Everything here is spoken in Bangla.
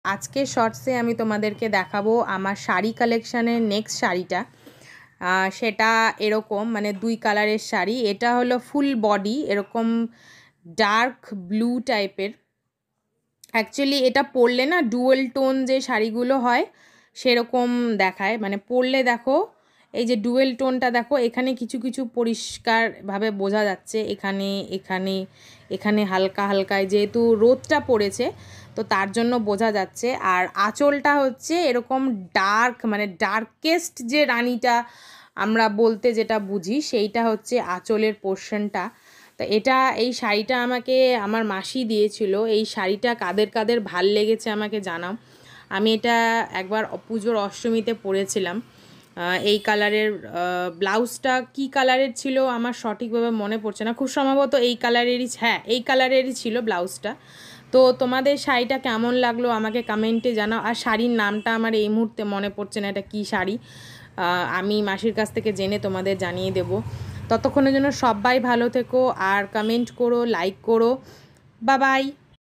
আজকের শর্টসে আমি তোমাদেরকে দেখাবো আমার শাড়ি কালেকশানের নেক্সট শাড়িটা। সেটা এরকম মানে দুই কালারের শাড়ি। এটা হলো ফুল বডি এরকম ডার্ক ব্লু টাইপের। অ্যাকচুয়ালি এটা পরলে না ডুয়েল টোন যে শাড়িগুলো হয় সেরকম দেখায়, মানে পরলে দেখো এই যে ডুয়েল টোনটা দেখো, এখানে কিছু কিছু পরিষ্কারভাবে বোঝা যাচ্ছে, এখানে এখানে এখানে হালকা হালকায় যেহেতু রোদটা পড়েছে তো তার জন্য বোঝা যাচ্ছে। আর আঁচলটা হচ্ছে এরকম ডার্ক, মানে ডার্কেস্ট যে রানীটা আমরা বলতে যেটা বুঝি সেইটা হচ্ছে আঁচলের পোর্শনটা। তা এই শাড়িটা আমাকে আমার মাসি দিয়েছিল। এই শাড়িটা কাদের কাদের ভাল লেগেছে আমাকে জানাও। আমি এটা একবার পুজোর অষ্টমীতে পরেছিলাম। এই কালারের ব্লাউজটা কি কালারের ছিল আমার সঠিকভাবে মনে পড়ছে না, খুব সম্ভবত এই কালারেরই, হ্যাঁ এই কালারেরই ছিল ব্লাউজটা। তো তোমাদের শাড়িটা কেমন লাগলো আমাকে কমেন্টে জানাও। আর শাড়ির নামটা আমার এই মুহূর্তে মনে পড়ছে না এটা কী শাড়ি, আমি মাসির কাছ থেকে জেনে তোমাদের জানিয়ে দেব। ততক্ষণের জন্য সবাই ভালো থেকো আর কমেন্ট করো, লাইক করো। Bye bye.